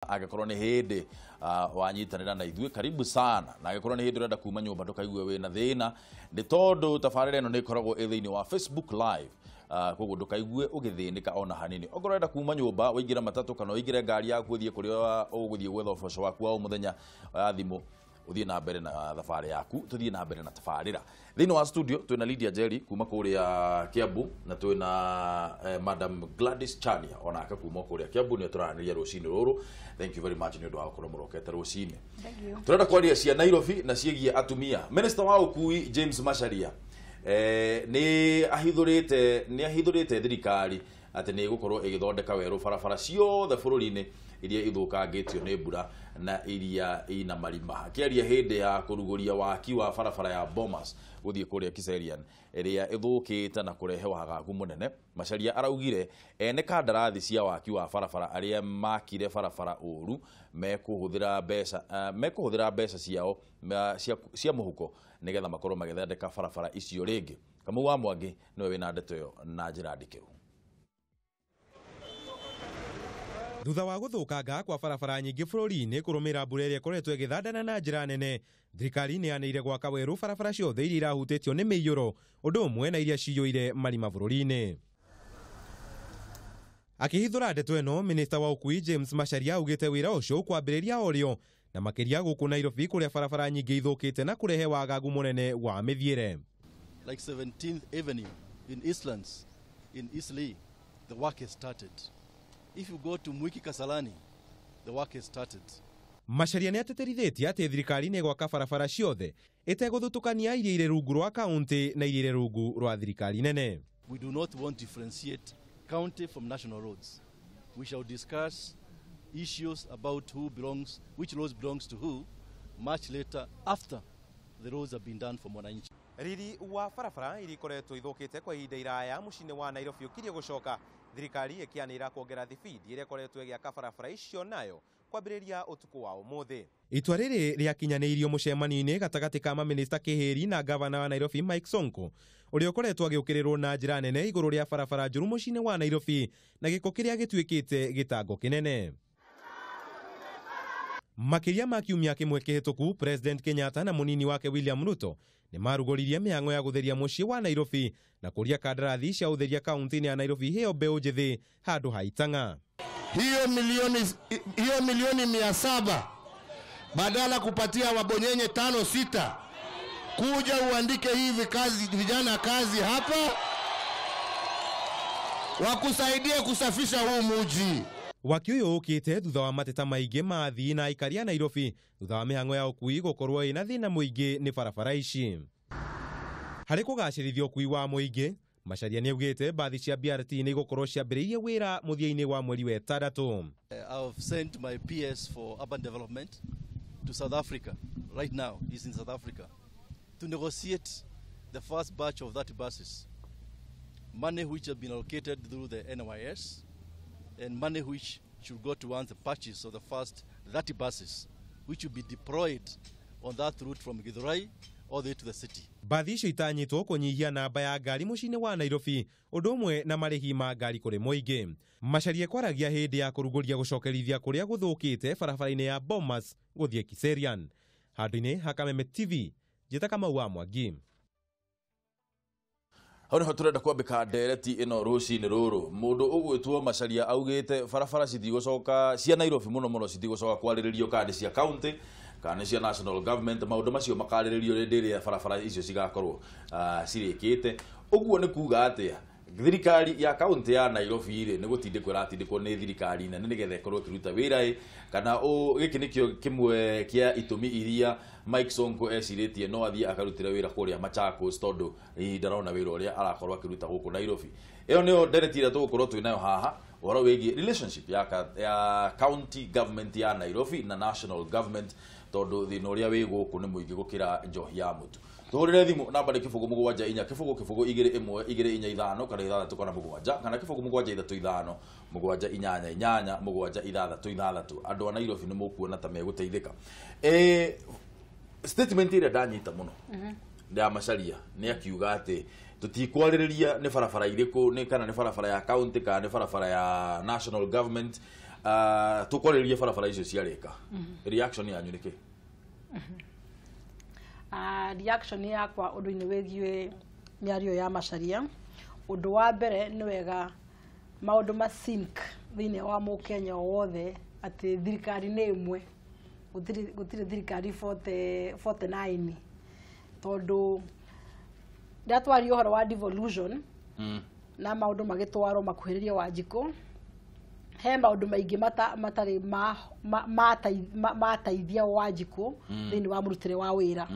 Agakorwo ni hindi wanyitanira na ithuĩ karibu sana na agakorwo ni hindi urenda kuma nyumba ndukaigue wina thina ndi tondu tabarĩra ĩno nĩ ikoragwo ĩ thĩinĩ wa Facebook live koguo ndukaigue ũgĩthĩnĩka ona hanini ongorwo urenda kuma nyumba ũingĩre matatu kana ũingĩre ngari yaku ũthiĩ kũrĩa ũgũthiĩ gwetha ũboco waku wa mũthenya wa thimũ uthie na mbere na thabarĩ yaku tuthie na mbere na tabarĩra thĩinĩ wa studio twina Lydia Jerry kuma kũrĩa Kiambu na twina Madam Gladys Chania ona aka kuma kũrĩa Kiambu nĩ tũranĩria rũcinĩ rũrũ. Thank you very much nĩ ũndũ wa gũkorwo mũrokete rũcinĩ. Thank you. Tũrenda kwaria cia Nairobi na ciegie atumia. Minister wa ũkui James Macharia nĩ ahithũrĩte thirikari atĩ nĩ gũkorwo ĩgĩthondeka werũ barabara ciothe bũrũri-inĩ iria ithũkangĩtio nĩ mbura na iria ina marima. Akĩaria hĩndĩ ya kũrugũria waki wa barabara ya Bomas gũthiĩ kũrĩa Kiserian ĩrĩa ĩthũkĩte na kũrehe wagagu mũnene, Macharia araugire ene kandarathi cia waki wa barabara arĩa makire barabara ũru mekũhũthĩra mbeca ciao cia mũhuko nĩgetha makorwo magĩthondeka barabara icio rĩngĩ. Kamau wa Mwangi nĩwe wĩna ndeto ĩyo na njĩra ndikĩru. Thutha wa guthukanga kwa barabara nyingĩ bũrũri-inĩ kũrũmĩra mbura ĩrĩa ĩkoretwo ĩgĩthandana na njĩra nene, thirikari nĩ yanĩire gwaka werũ barabara ciothe iria irahutĩtio nĩ mĩiyũro ũndũ ũmwe na iria ciyũire marima bũrũri-inĩ. Akĩhithũra ndeto ĩno, Minista wa ũkui James Macharia augĩte wĩra ũcio ũkwambĩrĩria orĩo na makĩria gũkũ Nairobi kũrĩa barabara nyingĩ ithũkĩte na kũrehe wagagu mũnene wa mĩthiĩre. Like 17th Avenue in Eastlands, in Eastleigh, the work has started. If you go to Mwiki Kasalani, the work has started. Macharia nĩ ateterithĩtie atĩ thirikari nĩ gwaka barabara ciothe ĩtegũthutũkania iria irĩ rungu rwa kaunti na iria irĩ rungu rwa thirikari nene. We do not want to differentiate county from national roads. We shall discuss issues about which roads belongs to who much later after the roads have been done for mwananchi. Riri wa barabara iria ikoretwo ithũkĩte kwa ihinda iraya mũciĩ-inĩ wa Nairobi ũkirie gũcoka, thirikari ĩkĩanĩrĩra kuongerera thibindi ĩrĩa ĩkoretwo ĩgĩaka barabara icio nayo kwambĩrĩria ũtukũ wa ũmũthĩ. Itua rĩrĩ rĩakinyanĩirio mũcemanio-inĩ gatagatĩ ka maminista Kĩhĩri na gavana wa Nairobi Mike Sonko ũrĩa ũkoretwo agĩũkĩrĩrwo na njĩra nene igũrũ rĩa barabara njũru mũciĩ-inĩ wa Nairobi na gĩko kĩrĩa gĩtuĩkĩte gĩtango kĩnene. Makĩria ma kiumia kĩmwe kĩhĩtũku, President Kenyatta na mũnini wake William Ruto nĩ marugũririe mĩhang'o ya gũtheria mũciĩ wa Nairobi na kũria kandarathi cia ũtheria kaunti-inĩ ya Nairobi heo mbeũ njĩthĩ handũ ha itang'a. Hiyo milioni 700 badala kupatia wabonyenye 5-6 kuja uandike hivi vijana kazi hapa wakusaidie kusafisha huu muji. Waki ũyũ ũkĩte thutha wa mateta maingĩ ma athii na aikari a Nairobi thutha wa mĩhang'o ya ũkui gũkorwo ĩna thĩna mũingĩ nĩ barabara ici. Harĩ kũgacĩrithia ũkui wa mũingĩ, Macharia nĩ augĩte mbathi cia BRT nĩ igũkorwo ciambĩrĩirie wĩra mũthia-inĩ wa mweri wa ĩtandatũ. I've sent my PS for urban development to South Africa. Right now he's in South Africa to negotiate the first batch of 30 buses. Money which have been allocated through the NYS and money which should go towards the purchase of the first 30 buses which will be deployed on that route from Githurai all the way to the city. Mbathi icio itanyitwo kũnyihia namba ya ngari mũciĩ-inĩ wa Nairobi ũndũ ũmwe na marĩhi ma ngari kũrĩ mũingĩ. Macharia kwaragia hĩndĩ ya kũrugũria gũcokerithia kũrĩa gũthũkĩte barabara-inĩ ya Bomas gũthiĩ Kiserian. Handũ-inĩ ha Kameme TV, njĩta Kamau wa Mwangi. Hau nĩho tũrenda kwambĩka ndereti ĩno rũcinĩ rũrũ. Mũndũ ũgwĩtwo Macharia augĩte barabara citigũcoka cia Nairobi mũno citigũcoka kwarĩrĩrio kandi cia county kana cia national government, maũndũ macio makarĩrĩrio hĩndĩ ĩrĩa barabara icio cigakorwo cirĩkĩte. Ũguo nĩ kuuga atĩa thirikari ya county ya Nairobi nĩ gũtindĩkwo ĩratindĩkwo nĩ thirikari nene nĩgetha ĩkorwo ĩkĩruta wĩra kana gĩkĩ nĩkĩo kĩmwe kĩa itũmi iria Mike Sonko ecirĩtie no athiĩ akarutĩre wĩra kũrĩa Machakos tondũ ndarona wĩra ũrĩa arakorwo akĩruta gũkũ Nairobi. Ĩyo nĩyo ndereti ĩrĩa tũgũkorwo twĩnayo haha ũhoro wĩgiĩ relationship ya county government ya Nairobi na national government tondũ thĩna ũrĩa wĩ gũkũ nĩ mũingĩ gũkĩra njohi ya mũtu. Tũhũrĩre thimũ namba nĩ kĩbũgũ 74 kĩbũgũ 21245 kana 6 kana kĩbũgũ 735 788 766. Andũ a Nairobi nĩ mũkuona ta megũteithĩka. Statement ĩrĩa ndanyita mũno ya Macharia nĩ akiuga atĩ tutikwarĩrĩria nĩ barabara irĩkũ nĩ kana nĩ barabara ya county kana nĩ barabara ya national government tukoririe barabara icio ciarika reaction yanyu niki reaction yakwa undu-ini wigie miario ya macharia undu wa mbere ni wega maundu ma sync thine wa Mukenya wothe ati thirikari ni imwe gutire thirikari 49 tondu ndatwario horo wa devolution na maundu magitwarwo makuhiririo Wanjiku he maundu maingi matari mataithia Wanjiku thini wa murutire wa wira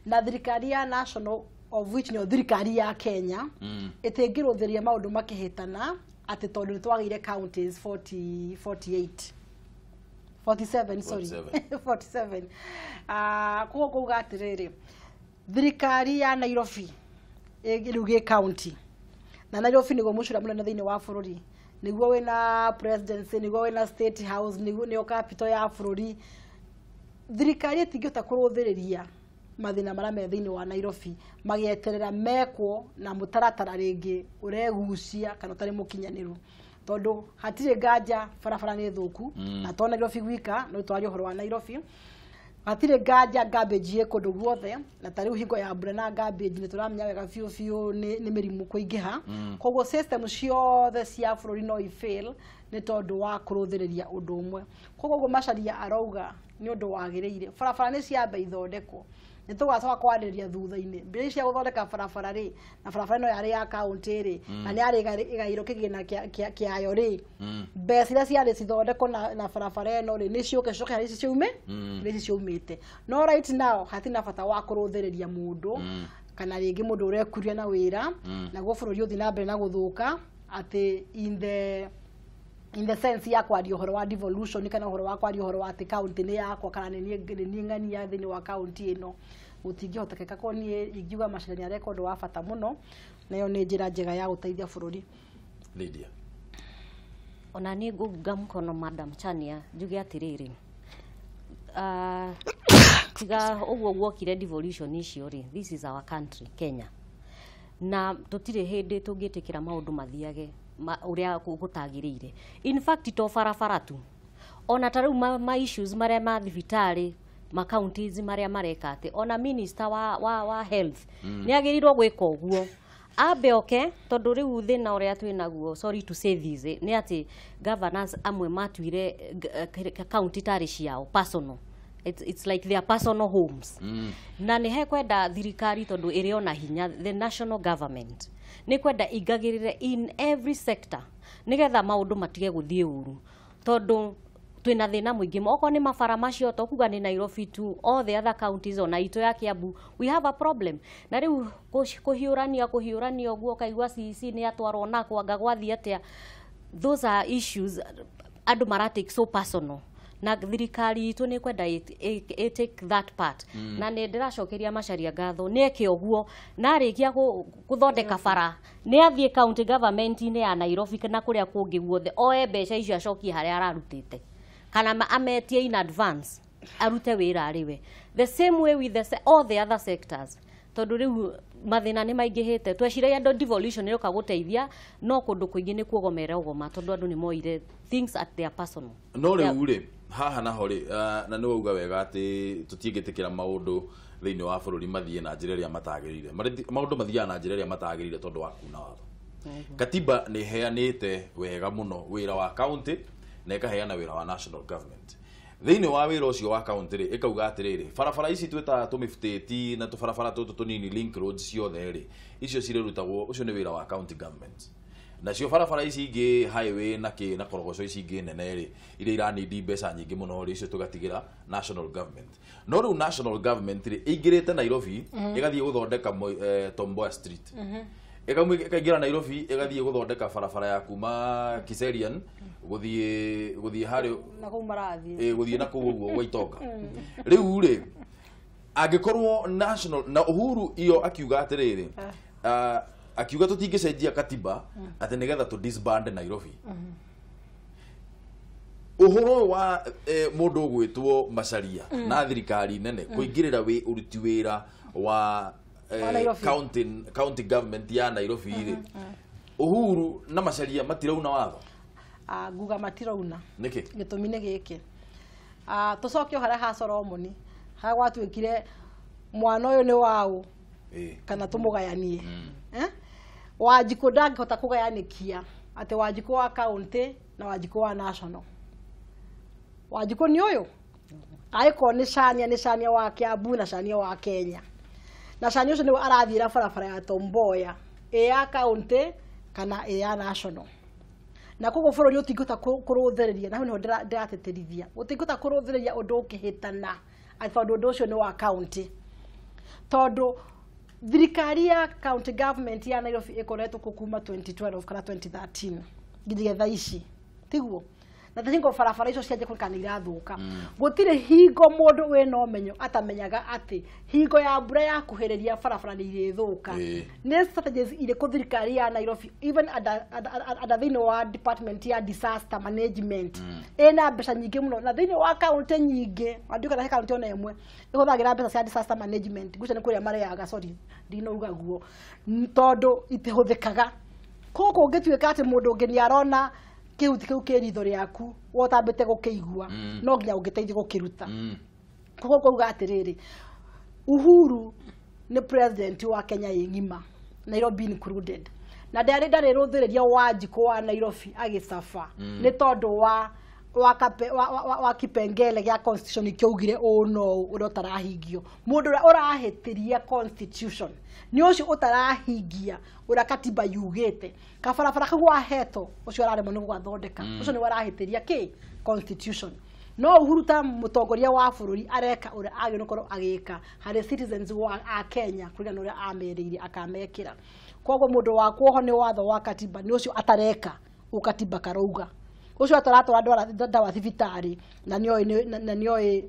na thirikari ya national of which no thirikari ya Kenya itingiruthiria maundu makihitana ati tondu nitwagire counties 47 sorry 47 kuga atiriri thirikari ya Nairobi igiruge county na Nairobi nigo mucura munene thini wa bururi niguo wina presidency niguo wina state house niguo capital ya bururi thirikari itingihota kuruthiriria mathina maria me thini wa Nairobi magieterera mekwo na mutaratara ringi uregucia kana utari mukinyaniru tondu hatire nganja barabara ni thuku na to Nairobi gwika no twario horo wa Nairobi hatire nganja garbage kundu guothe na tari hingo ya mbura na garbage ni turamenya wega fiu ni mirimu kuingiha koguo system ciothe cia bururi no ifail ni tondu wa kuruthiriria undu umwe koguo macharia arauga ni undu wagiriire barabara ni ciambe ithondekwo nitugacoka kwariria thutha-ini mbere cia guthondeka barabara ri na barabara no yari ya county ri na ni yari igairo kigina kiayo ri mbeca iria ciari cithondekwo na barabara ino ri ni ciuke hari ciumite no right now hatina bata wa kuruthiriria mundu kana ringi mundu urekuria na wira na go bururi uthi na mbere na guthuka ati in the sense ya kwaria horo wa devolution kana horo wa kwaria horo wa county ni yakwa kana ni ngani ya thini wa county ino utingihotekeka ko ni ingiuga macharia ya record wa bata muno nayo ni njira njega ya guteithia bururi Lydia ona ni nguga mkono Madam Chania njuge atiriri tiga uguo gwokire devolution icio ri this is our country Kenya na tutire hindi tungitikira maundu mathiage uria gutagiriire in fact to barabara tu ona tariu ma issues maria ma thibitari ma counties maria marekate ona minister wa health ni agirirwo gwika uguo abe okay tondu riu thina uria twinaguo sorry to say this ni ati governors amwe matuire county tari ciao personal it's like their personal homes na ni he kwenda thirikari tondu iriona hinya the national government ni kwenda igagirire in every sector nigetha maundu matige guthie uru tondu twina thina muingi moko ni mabara macio to kuga ni Nairobi tu all the other counties ona ito ya Kiambu we have a problem na riu kuhiurania guo kaigwa CC ni atwarwo na kwanga gwathi atia those are issues andu maratake so personal na thirikari itu ni kwenda take that part na ni ndiracokeria macharia ngatho ni eke oguo na arikia kuthondeka bara ni athie county government ni ya Nairobi kana kuria kungi guothe oe mbeca icio acokie haria ararutite kana ametie in advance arute wira ariwe the same way with all the other sectors tondu riu mathina ni maingihite tweciragia ando devolution ni roka guteithia no kundu kuingi ni kuogomera ugoma tondu andu ni moire things at their personal no riu ri haha na hori na ni wauga wega ati tutiingitikira maundu thiini wa bururi mathie na njira iria matagirire maundu mathia na njira iria matagirire tondu wa kuna watho katiba ni heanite wega muno wira wa county na ikaheana wira wa national government thiini wa wira ucio wa county ri ikauga atiriri barabara ici twita tumifuteti na tubarabara tutu tunini link roads ciothe ri icio cirerutagwo ucio ni wira wa county government na cio barabara ici ingi highway na korogoco ici ingi nene ri iria iranidi mbeca nyingi muno ri icio tugatigira national government no riu national government ri ingirite Nairobi igathie guthondeka Tom Mboya street ikaingira Nairobi igathie guthondeka barabara ya kuma Kiserian guthie hario na kumarathi guthie na kuguo Waitonga riu ri angikorwo national na Uhuru iyo akiuga atiriri akiuga tutingicenjia katiba ati nigetha tu disband Nairobi uhoro wa mundu gwitwo macharia na thirikari nene kuingirira uruti wira wa county government ya Nairobi ri Uhuru na macharia matirauna watho nguga matirauna niki gitumi ni giki tucokio haria ha Solomoni ha gwatuikire mwana uyu ni wao kana tumugayanie Wanjiku ndangihota kugayanikia ati Wanjiku wa county na Wanjiku wa national. Wanjiku ni uyu aiko ni cania wa Kiambu na cania wa Kenya, na cania ucio ni arathira barabara ya Tomboya ya county kana ya national. Na koguo bururi utingihota kuruthiriria na niho ndirateterithia utingihota kuruthiriria undu ukihitana ati tondu undu ucio ni wa county, tondu thirikari ya county government ya Nairobi ikoretwo kuma 2012 kana 2013 nginya thaa ici tiguo na thingo barabara icio ciaje kuikana irathuka gutire hingo mundu we no menyo atamenyaga ati hingo ya mbura ya kuhereria barabara ni irethuka ni strategies ile ku thirikari ya Nairobi even at the wa department ya disaster management ena mbeca nyingi muno na thini wa county nyingi anduka na county ona emwe ihuthagira mbeca cia disaster management guca ni kuria mareaga sorry ndino uga guo tondu itihuthikaga koko ungituika ati mundu ungi ni arona kiuti kiu kiritho riaku wotambite gukiigua no nginya ungiteithie gukiruta koko kuuga atiriri Uhuru ni president wa Kenya yengima Nairobi included na ndari ruthiriria Wanjiku wa Nairobi agicafa ni tondu wa kipengele gya constitution kiugire uno utarahingio mundu urahitiria constitution ni ucio utarahingia ura katiba yugite kabarabara kagwa heto ucio araremo ni gwathondeka ucio ni warahitiria ki constitution no Uhuru ta mutongoria wa bururi areka ura agio nokoro agika hari citizens wa a Kenya kurigana ura ameriire akamekira kogo mundu wa kuoho ni watho wa katiba ni ucio atareka ukatiba karouga ucio ataratora ndawa thibitari na nioi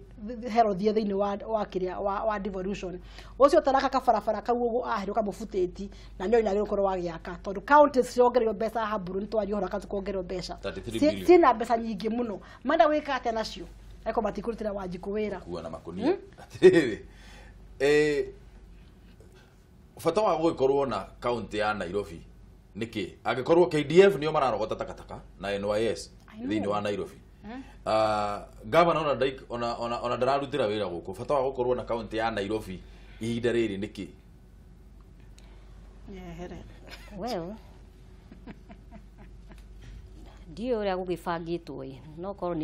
herothie thini wa kiria wa devolution ucio taraka kabarabara kau ugu ahiruka mufuteti na nioi na gikoro wa giaka tondu counties ciongererio mbeca haburu nitwari hora kazi kuongererwo mbeca sina mbeca nyingi muno manda wika ate nacio eko matikurutira Wanjiku wira kuona makunia fata wa gukorwo na county ya Nairobi niki agikorwo KDF niyo mararogota takataka na NYS thini wa Nairobi governor ona ndararutira wira guku fata wa gukorwo na county ya Nairobi ihinda riri niki well dio ria gugibangitwo no korwo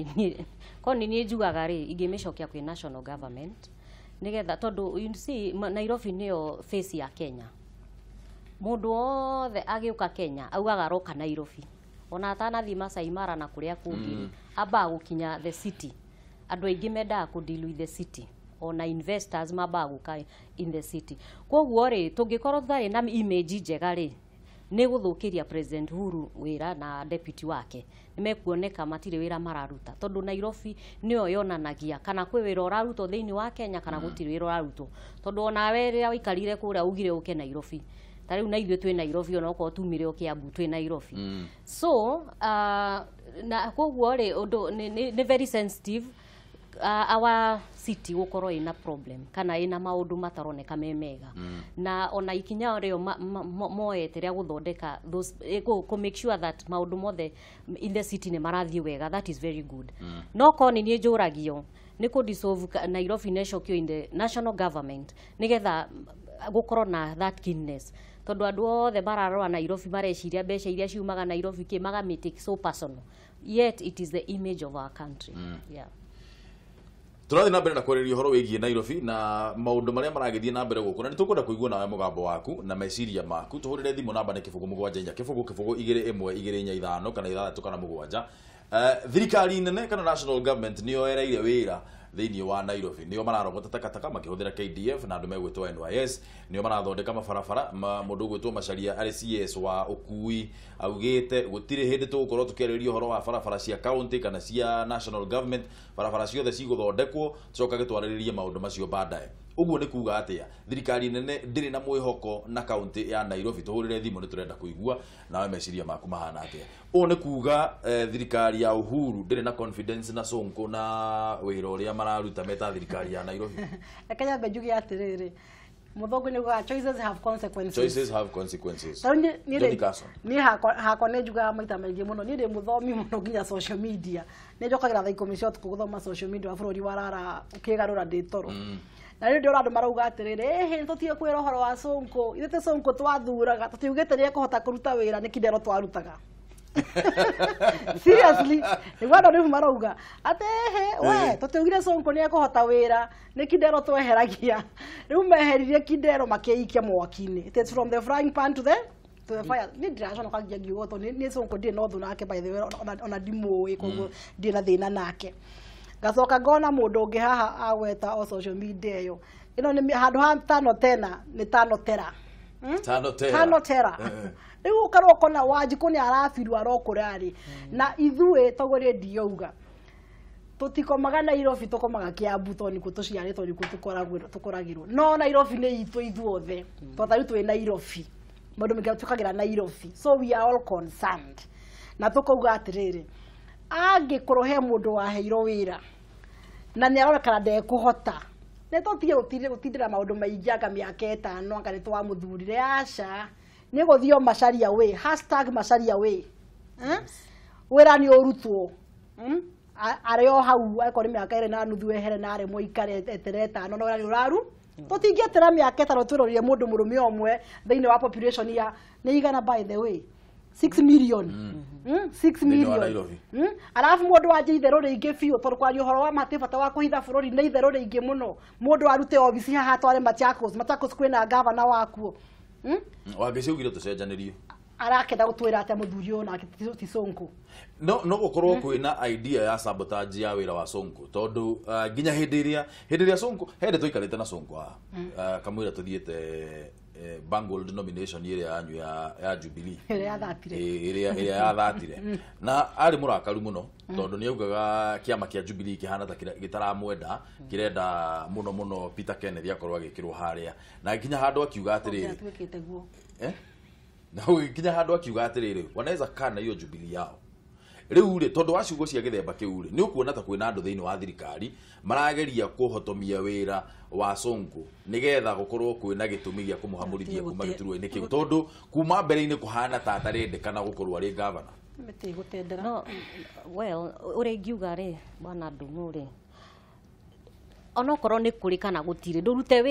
ni njugaga ri ingimecokia kwi national government nigetha tondu you see Nairobi niyo face ya Kenya mundu othe agiuka Kenya augaga roka Nairobi ona atanathi Masai Mara na kuria kungi aba gukinya the city andu aingi mendaga ku deal with the city ona investors maba guka in the city koguo ri tungikorwo thari na image njega ri ni guthukiria president Uhuru wira na deputy wake nimekuoneka matire wira mararuta tondu Nairobi niyo yonanagia kana kwi wira uraruto thini wa Kenya kana gutire wira uraruto tondu ona weria wikarire kuria ugire uke Nairobi tari una ithuĩ twĩ Nairobi ona uko tumire Kiambu twĩ Nairobi so na koguo ri undu ni very sensitive our city gukorwo ina problem kana ina maundu mataroneka memega na ona ikinya rĩo moete rĩa guthondeka those to make sure that maundu mothe in the city ne marathie wega that is very good no koni ni njuragio ni ku dissolve Nairobi nation in the national government nigetha gukorwo na that keenness tondu andu othe mararora Nairobi mareciria mbeca iria ciumaga Nairobi kimaga make so personal yet it is the image of our country yeah turathi na mbere na kwereria horo wigie Nairobi na maundu maria maragithie na mbere guku na nitukwenda kuigua nawe mugambo waku na meciria maku tuhurire thimu namba ni kifugu mugwanja inya kifugu 2125 kana 6 kana mugwanja thirikari nene kana national government niyo ereire wira thini wa Nairobi niyo mararogota takataka makihuthira KDF na andu megwitwa NYS niyo marathondeka mabarabara mundu gwitwa Macharia RCS wa ukui augite gutire hindi tugukorwo tukeririo horo wa barabara cia county kana cia national government barabara ciothe ciguthondekwo coka gitwariririe maundu macio baadaye uguo ni kuga atia thirikari nene ndiri na mwihoko na county ya Nairobi tuhurire thimu ni turenda kuigua nawe meciria maku mahana atia u ni kuga thirikari ya Uhuru ndiri na confidence na Sonko na wira uria mararuta meta thirikari ya Nairobi Kenya bejugi atiriri Muthogu ni kwa choices have consequences. Choices have consequences. Ni hako nejuga maita maingi muno ni ndi muthomi muno nginya social media. Ni njokagira tha ikumi cia tuku guthoma social media wa bururi warara ukigarura ndi toro. Na rĩu ndĩrona andũ marauga atĩrĩrĩ tũtige kwĩra ũhoro wa Sonko ithuĩ Sonko twathuraga tũtiugĩte nĩ ekũhota kũruta wĩra nĩ Kidero twarutaga seriously nĩguo andũ rĩu marauga atĩ we tũtiugire Sonko nĩ ekũhota wĩra nĩ Kidero tweheragia rĩu meheririe Kidero makĩikia mwaki-inĩ. It's from the frying pan to the fire. Ni ndĩracona kagia ngiuga to nĩ Sonko ndĩ no thu nake by the way ona ndimũĩ koguo ndĩ na thĩna nake. Gacoka ngona mũndũ ũngĩ haha agweta o social media ĩyo ĩno nĩ handũ ha tano tena nĩ tano tera tano tera rĩu ũkarwo kona Wanjikũ nĩ arabirwo arokũrarĩ na ithuĩ togũrĩ ndiauga tũtikomaga Nairobi tũkomaga Kiambu to nĩkuo tũciarĩtwo nĩkuo tũkoragĩrwo no Nairobi nĩ itũ ithuothe tondũ twĩ Nairobi maũndũ maingĩ tũkagĩra Nairobi so we are all concerned na tũkauga atĩrĩrĩ angĩkorwo he mũndũ waheirwo wĩra na nĩ aronekana ndekũhota nĩ tũtige gũtindĩra maũndũ maingĩ anga mĩaka 5 anga nĩ twamũthurire aca nĩ gũthiĩ Macharia way #Macharia way wĩra nĩ ũrutwo arĩ o hau akorwo mĩaka 2 na nuthu ehere na arĩ mũikare etere 5 no wĩra nĩ ũraru tũtingĩetera mĩaka 5 twĩrorire mũndũ mũrũme ũmwe thĩinĩ wa population ya nĩ igana by the way 6 million 6 million alafu mũndũ wanje itherũ rĩingĩ biũ tondũ kwaria ũhoro wa matibata wa kũhitha bũrũri nĩ itherũ rĩingĩ mũno mũndũ arute obici haha tware Machakos kwĩna gavana wakuo wangĩciugire tũcenjanĩrio arakenda gũtwĩra atĩ mũthuri ũyũ nake ti Sonko no gũkorwo kwĩna idea ya sabotage ya wĩra wa Sonko tondũ nginya hĩndĩ ĩrĩa Sonko hĩndĩ tũikarĩte na Sonko kamwĩra tũthiĩte Bangle denomination ĩrĩa yanyu ya Jubilee ĩrĩa yathatire na arĩ mũrakaru mũno tondũ nĩ augaga kĩama kĩa Jubilee kĩhana ta gĩtaramwenda kĩrenda mũno Peter Kennedy akorwo agĩkĩrwo harĩa na nginya handũ akiuga atĩrĩrĩ na nginya handũ akiuga atĩrĩrĩ wanaweza kana hiyo Jubilee yao rĩu rĩ tondũ wa ciugo cia gĩthemba kĩu rĩ nĩ ũkuona ta kwĩna andũ thĩinĩ wa thirikari marageria kũhotomia wĩra wa Sonko nĩgetha gũkorwo kwĩna gĩtũmi gĩa kũmũhamũrithia kuma gĩturwa-inĩ kĩu tondũ kuma mbere-inĩ kũhana ta atarendekana gũkorwo arĩ gavana no well ũrĩa ingiuga rĩ bwana Ndung'u rĩ onokorwo nĩ kũrĩ kana gũtirĩ ndũrute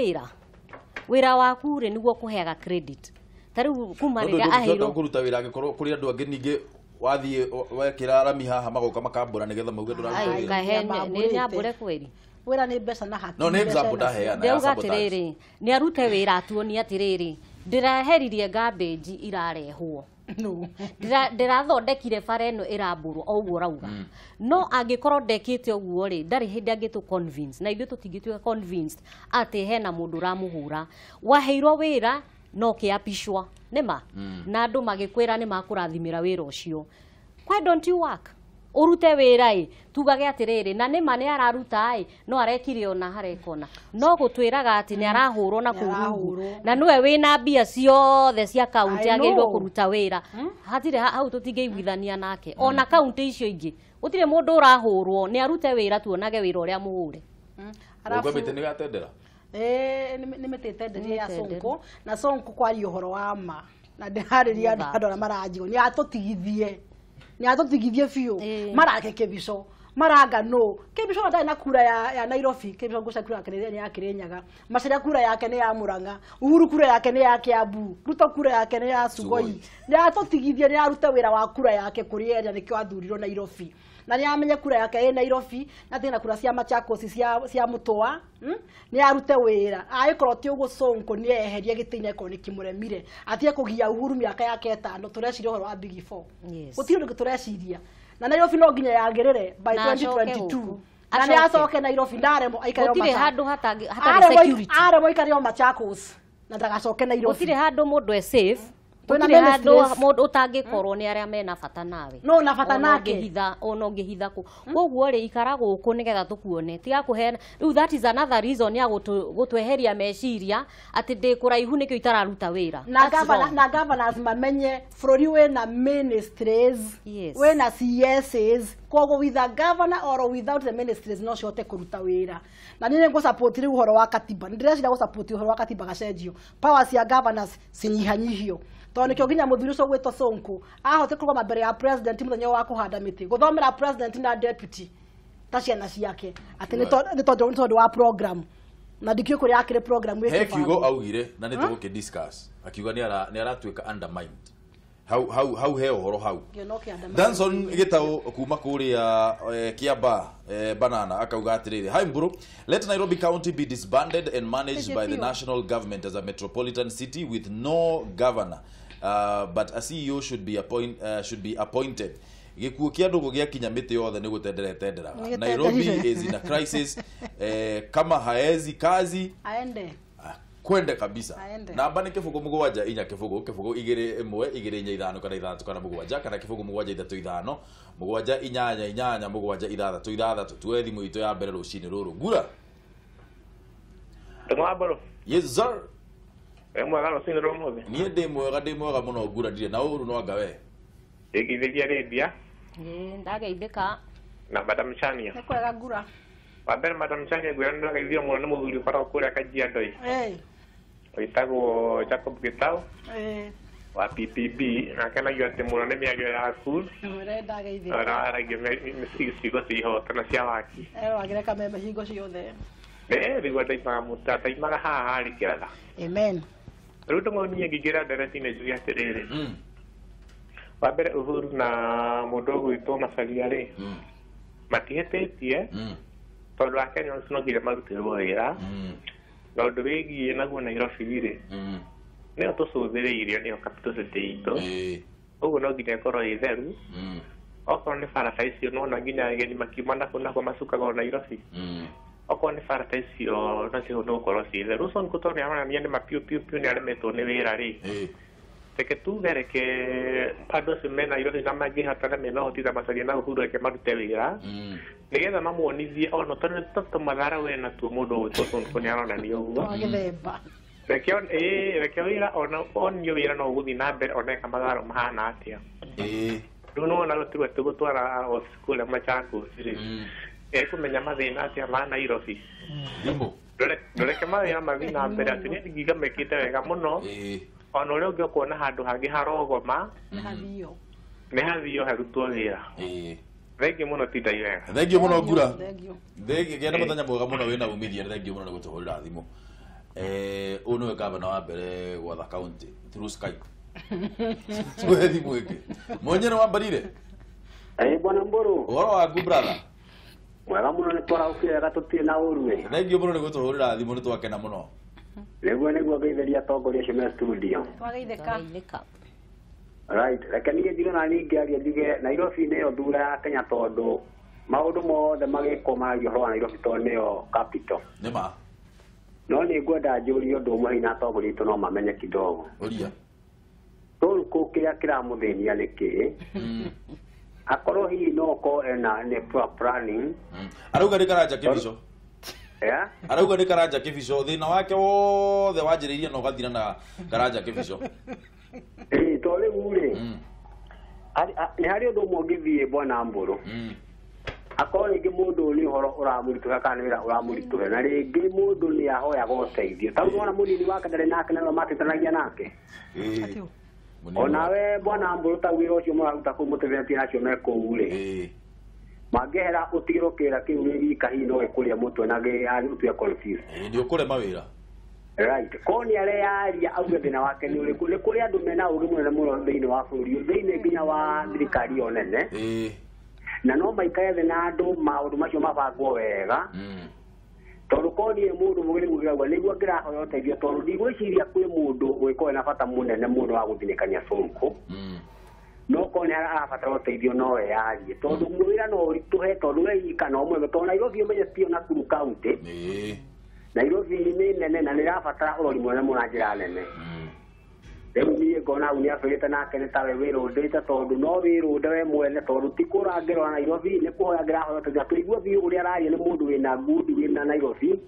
wĩra waku rĩ nĩguo kũheaga credit tarĩu kuma rĩrĩa aheirwo kũruta wĩra angĩkorwo kũrĩ andũ angĩ ningĩ wathiĩ wekĩra rami haha magoka makambũra nĩgetha mauge ndũraruta wĩra nĩ nyambũre kweri wĩra nĩ mbeca na haki no nĩ example ndaheana ya sabotage atĩrĩrĩ nĩ arute wĩra atuonie atĩrĩrĩ ndĩraheririe garbage irarehwo ndĩrathondekire bara ĩno ĩrambũrwo o ũguo rauga no angĩkorwo ndekĩte ũguo rĩ ndarĩ hĩndĩ angĩtũ convince na ithuĩ tũtingĩtuĩka convinced atĩ hena mũndũ ũramũhũra waheirwo wĩra no kĩapishwa nĩma na andũ magĩkwĩra nĩ makũrathimĩra wĩra ũcio why don't you work urute wĩra tugage atĩrĩrĩ na nĩma nĩ araruta no arekire ona harekona no gũtwĩraga atĩ nĩ arahũrwo na kũrugwo na nĩwe wĩna mbia ciothe cia kaunti agĩrĩirwo kũruta wĩra hatirĩ hau tũtingĩiguithania nake ona kaunti icio ingĩ gũtirĩ mũndũ ũrahũrwo nĩ arute wĩra tuonage wĩra ũrĩa mũhũre ũgwĩte nĩ gatendera nĩ mĩtĩte ndĩrĩ ya Sonko na Sonko kwaria ũhoro wa ma na ndĩharĩria andũ arĩa maranjigwo nĩ atũtigithie biũ marake Kĩbico maranga no Kĩbico ndarĩ na kura ya Nairobi Kĩbico nguca kura yake nĩ ya Kĩrĩnyaga Macharia kura yake nĩ ya Mũrang'a Uhuru kura yake nĩ ya Kiambu Ruto kura yake nĩ ya Sugoi nĩ atũtigithie nĩ aruta wĩra wa kura yake kũrĩ area nĩkĩo athurirwo Nairobi na nĩ amenya kura yake ĩ Nairobi na tena kura cia Machakos cia Mũtũa nĩ arute wĩra agĩkorwo ti ũguo Sonko nĩ eherie gĩtĩ-inĩ ko nĩ kĩmũremire atie kũgia Uhuru mĩaka yake 5 tũreciria ũhoro wa Big 4 gũtirĩ ũndũ tũreciria na Nairobi no nginya yagĩrĩre by 2022 na nĩ acoke Nairobi ndaremo aikare o gũtirĩ handũ hatarĩ security aremo aikare o Machakos na ndagacoke Nairobi gũtirĩ handũ mũndũ safe gũtirĩ handũ mũndũ ũtangĩkorwo nĩ arĩa mena bata nawe no na bata nake ona ũngĩhitha kũ koguo rĩ ikara gũkũ nĩgetha tũkuone tiga kũheana rĩu that is another reason ya gũtweheria meciria atĩ ndĩ kũraihu nĩkĩo itararuta wĩra na governors mamenye bũrũri wĩna ministries wĩna CSs kogo with a governor or without the ministries no shote kuruta wira na nini ngo support ri uhoro wa katiba ndireciria go support uhoro wa katiba gacenjio powers ya governors cinyihanyihio tone kyo ginya muthuri so gwito Sonko ahote kuruga mbere ya president muthenya wa kuhanda miti guthomera president na deputy taciana ciake ati ni tondu wa program na dikio kuri akire program weke he kiugo augire na ni tuguke discuss akiuga ni aratuika undermined how he horo how Danson gitao kuma kuria Kiaba banana akauga atiriri hi mburu let Nairobi County be disbanded and managed by the national government as a metropolitan city with no governor but a CEO should be appointed Gucokia ndugu gia kinya miti yothe ni gutenderetendera Nairobi is in a crisis kama haezi kazi aende kwende kabisa namba ni kifugo mugwanja inya kifugo igire imwe igire inya ithano kana ithatu kana mugwanja kana kifugo mugwanja ithatu ithano mugwanja inyanya mugwanja ithathatu twethi muito ya mbere rucini ruru ngura Ndung'u yes sir mwega rucini ruru muthe nie ndi mwega muno ngura ndire na uru no ngawe igithiria rĩndia ndageithĩka na madam Chania ni kwega ngura wa mbere madam Chania gwira nĩ ngaithio mũno nĩ mũthuri ũkoragwo kũrĩa Kajiado wĩtagwo Jacob Gitau wa PPB na kenagio atĩ mũno nĩ mĩario yaku aragio cigo cihota cia waki wagireka meme hingo ciothe thigua ndaimaga haha harĩ kĩratha amen rĩu Ndung'u niĩ ngĩingĩra ndereti-inĩ njuge atĩrĩrĩ wa mbere Uhuru na mũndũ ũgwĩtwo Macharia rĩ matihĩtĩtie tondũ Akenya no nginya marutĩrwo wĩra na ũndũ wĩgiĩ naguo Nairobi rĩ nĩyo tũcũthĩrĩirio nĩyo capital city itũ ũguo no nginya ĩkorwo ĩ theru okorwo nĩ barabara icio nona nginya ageni makiuma nakũ macukaga o Nairobi okorwo nĩ barabara icio nacio no gũkorwo ciĩ theru ũcio nĩkuo tondũ nĩaronania nĩ mapiũ nĩ aremetwo nĩ wĩra rĩ reke tuge reke andũ acio me Nairobi na mangĩhotana mena ũhoti ta Macharia na Uhuru reke marute wĩra nĩgetha mamuonithie ona tondũ mathara we natuo mũndũ ũgwĩtwo Sonko nĩaronania ũguo reke wĩra onio wĩra no ũgũthiĩ na mbere oneka matharo mahana atĩa rĩu nĩwona gũtirwo tũgũtwara ofici kũrĩa Machakos rĩ ekũmenya mathĩna atĩa ma Nairobi ndũreke mawĩra mathiĩ na mbere atĩ niĩ ngiuga mekĩte wega mũno ona ũrĩa ũngĩ ũkuona handũ hangĩ harogoma nĩ hathio harutwo wĩra thengiũ mũno tindai wega thengiũ mũno ngura gĩa na mũthenya mwega mũno wĩna umithia thengiũ mũno nĩ gũtũhũrĩra thimũ ũyũ nĩwe gavana wa mbere gwatha county through Skype tũhe thimũ ĩngĩ Monye nĩ wambarire bwana Mburu ũhoro waku brother mwega mũno nĩ twaraũkire wega tũtirĩ na ũru thengiũ mũno nĩ gũtũhũrĩra thimũ nĩ twakena mũno nĩguo ngeithĩria atongoria acio me studio twageithĩka right reke niĩ njuge na niĩ ngĩaria njuge Nairobi nĩyo thura ya Kenya tondũ maũndũ mothe magĩkwo maragia ũhoro wa Nairobi tondũ nĩyo capital nĩma no nĩ ngwenda njũrie ũndũ ũmwe hihi na atongoria aitũ no mamenye kidogo ũria Sonko kĩrĩa kĩramũthĩnia nĩ kĩ akorwo hihi no ko nĩ planning arauga nĩ karanja kĩbico arauga nĩ karanja kĩbico thĩna wake wothe wanjĩrĩirie na ũgathira na karanja kĩbico to rĩu rĩ nĩ harĩ ũndũ ũmwe ũngĩthiĩ bwana Mburu akorwo rĩngĩ mũndũ nĩ ũhoro ũramũritũha kana nĩ wĩra ũramũritũhe na rĩngĩ mũndũ nĩ ahoyaga ũteithio ta ũrĩa mũnini wake ndarĩ nake na matĩtanagia nake onawe bwana Mburu ta wĩra ũcio mũraruta kũu mũtethetie nacio me kũu rĩ mangĩhera ũtigĩrwo kĩra kĩu nĩ rika hihi no gĩkũrĩa mũtwe na gĩtue confused nĩ ũkũre mawĩra right ko nĩ areyaria auge thĩna wake nĩ ũrĩkũ nĩ kũrĩ andũ mena ũgĩ mũnene mũno thĩinĩ wa bũrũri thĩinĩ nginya wa thirikari o nene na no maikare thĩ na andũ maũndũ macio mabangwo wega tondũ ko niĩ mũndũ mũgĩrĩ mũgĩragwa nĩguo ngĩrahoya ũteithio tondũ ndigwĩciria kwĩ mũndũ ũgĩkorwo na bata mũnene mũndũ wa gũthinĩkania Sonko no ko nĩ arabatara ũteithio no eyarie tondũ mwĩra no ũritũhe tondũ we ika no mwega tondũ Nairobi ũmenyetio Nakuru County Nairobi nĩ nene na nĩ ĩrabatara ũrori mũnene mũno na njĩra nene rĩu niĩ ngona hau nĩ abĩrĩte nake nĩ tawe wĩrũndĩte tondũ no wĩrũnde we mwene tondũ ti kũrangĩrwo Nairobi nĩ kũhoya ngĩrahoya ũteithio tũigua biũ ũrĩa araria nĩ mũndũ wĩna ngundi wĩna Nairobi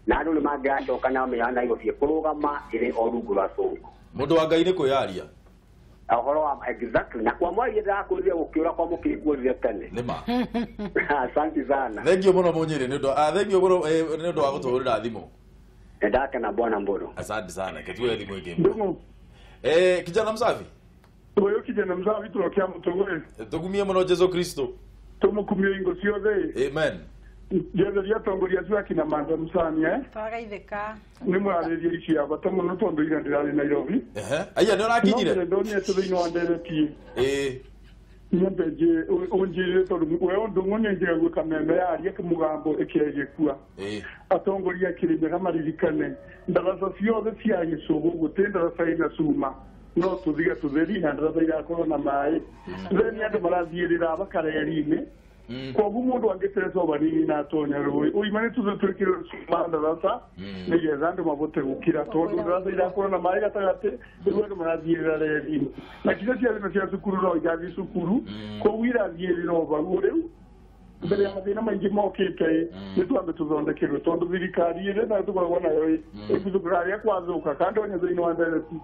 na andũ nĩ mangĩracoka na menya Nairobi ĩkũrũgama ĩrĩ o rungu rwa Sonko mũndũ wa Ngai nĩ kwĩyaria ahoro wa exactly na kwa mwali nda kuria ukiura kwa mukiguria tene nima asante sana thank you muno munyiri thank you muno nindo wa gutwurira thimu ndaka na bwana mboro asante sana ketwe thimu ingĩ Ndung'u kijana msafi Oyo kijana msafi tulokia mutongore tugumie muno Jesu Kristo tumukumie ingo ciothe amen Jeza ya tongoria zwa kina manda msani twagaitheka ni mwariria ici aba tomo no tondo ira ndirari Nairobi aya ni orakinyire no ndoni etuthini wa ndereti nyambeje unjire to we Ndung'u nyenjira gwika meme yaria kimugambo ikegekua atongoria kirime kamaririkane ndaraca ciothe cia gicugu gutindaraca ina cuma no tuthiga tutheri na ndaraca irakorwo na mai theni andu marathiirira bakareri-ini koguo mundu angĩtereca banini na atonya rũĩ uimane tuze twĩkĩre cuma ndaraca nĩgetha andũ mabote gũkira tondũ ndaraca irakorwo na maĩ gatagatĩ rĩu andũ marathiĩrĩra reri-inĩ na kinya ciathina cia cukuru no igathiĩ cukuru koguo irathiĩrĩra o baguo rĩu mbere ya mathĩna maingĩ mokĩte nĩ twambe tũthondekerwo tondũ thirikari ĩrĩ nayo tũkoragwo nayo ĩgũthũkĩra kwathũka kandi onye thĩinĩ wa ndereti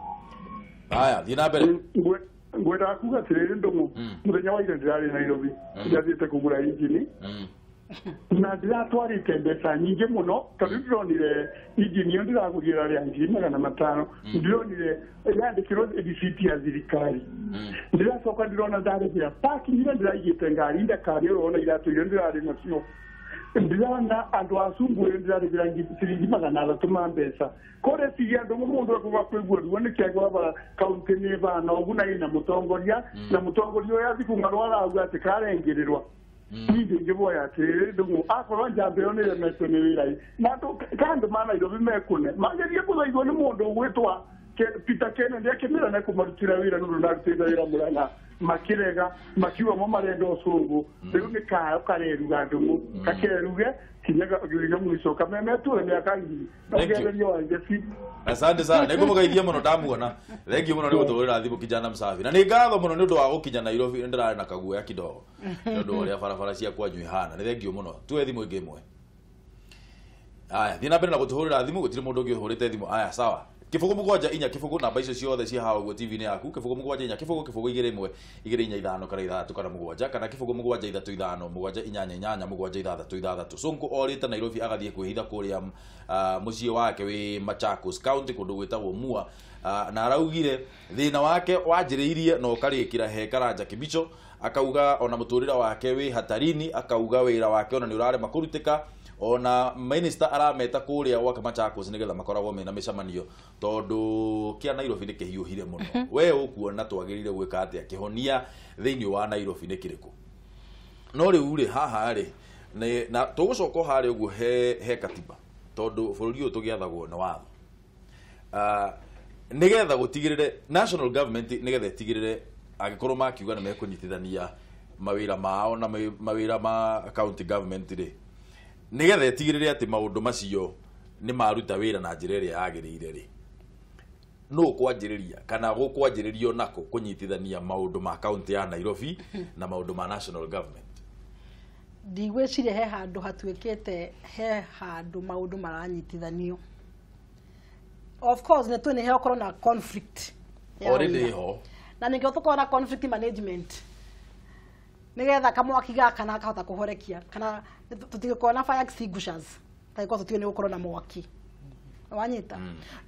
aya thiĩ na mbere ngwenda kuga atiriri Ndung'u muthenya wa ira ndirari Nairobi ndathiĩte kũgũra injini na ndiratwarĩte mbeca nyingĩ mũno tondũ ndironire injini ĩyo ndiragũrĩra rĩa 500,000 ndironire yandĩkĩrwo receipt ya thirikari ndiracoka ndirona ndarĩhĩra parking ĩrĩa ndĩraigĩte ngari ndakari ũrona iratũ iria ndirarĩ nacio ndirana andũ acungũĩ ndirarĩhĩra ciringi 300 ma mbeca kore cigia Ndung'u mundu akuga kwĩgua ruo nĩ kĩagwa bara kaunti nĩ bana ũguo na ina mũtongoria na mũtongoria ũyũ athiku marwara auga atĩ karengererwa ningĩ ngĩboya atĩrĩrĩ Ndung'u akorwo njamba ĩyo nĩyo metwo nĩ wĩra na andũ ma Nairobi mekune magerie gũthaithwo nĩ mũndũ ũgwĩtwa Peter Kennedy akĩmĩra kũmarutĩra wĩra nũndũ ndarutĩte wĩra Mũrang'a makĩrega makiuga mo marenda ũcũngũ rĩu nĩ kayo kareruga Ndung'u kakeruge kinyaga mũico kamemetũre mĩaka ngiri nagererio wangeci asante sana nĩngũmũgeithia mũno ndamuona thengiũ mũno nĩ gũtũrĩra thimũ kijana msafi na nĩ ngatho mũno nĩ ũndũ wa gũkinya Nairobi nĩndĩrarĩ na kaguoya kidogo nĩ ũndũ ũrĩa barabara cia kwanyu ihana nĩ thengiũ mũno tuwe thimũ ĩngĩ ĩmwe aya thiĩ na mbere na gũtũhũrĩra thimũ gũtirĩ mũndũ ũngĩ ũhũrĩte thimũ aya sawa kifugo mugwanja inya kifugo namba icio ciothe cia hawo gwo TV-inĩ yaku kifugo mugwanja inya kifugo 2 1 2 5 kana 3 kana mugwanja kana kifugo mugwanja 3 5 mugwanja inyanya inyanya mugwanja 6 Sonko orĩte Nairobi agathiĩ kwĩhitha kũrĩa mũciĩ wake wĩ Machakos County kũndũ gwĩtagwo Mua na araugire thĩna wake wanjĩrĩirie no karĩkĩra he Karanja Kibicho akauga ona mũtũrĩra wake wĩ hatarini akauga wĩra wake ona nĩ ũrarema kũrutĩka ona minister arameta kuria gwake Machakos nigetha makoragwo mena mĩcemanio tondu kia Nairobi nĩ kĩhiũhire mũno we ũkuona twagĩrĩire gwĩka atĩa kĩhonia thĩinĩ wa Nairobi nĩ kĩrĩkũ no rĩu rĩ haha rĩ na tũgũcoka harĩ ũguo he katiba tondu bũrũri ũyũ tũgĩathagwo nĩ watho nigetha gũtigĩrĩre national government nigetha ĩtigĩrĩre angĩkorwo makiuga nĩ mekũnyitithania mawĩra mao na mawĩra ma county government rĩ nigetha etigirire ati maundu macio ni maruta wira na njira iria yagirire ri no kwanjiriria kana gukwanjiririo nako kunyitithania maundu ma county ya Nairobi na maundu ma national government ndigwicire he handu hatuikite he handu maundu maranyitithanio of course ne twene he okoro na conflict already ho na ninge tuko na conflict management nigetha kamwaki gaka na akahota kuhorekia kana tutigĩkorwo na fire extinguishers taiko tutige nĩ gũkorwo na mwaki wanyita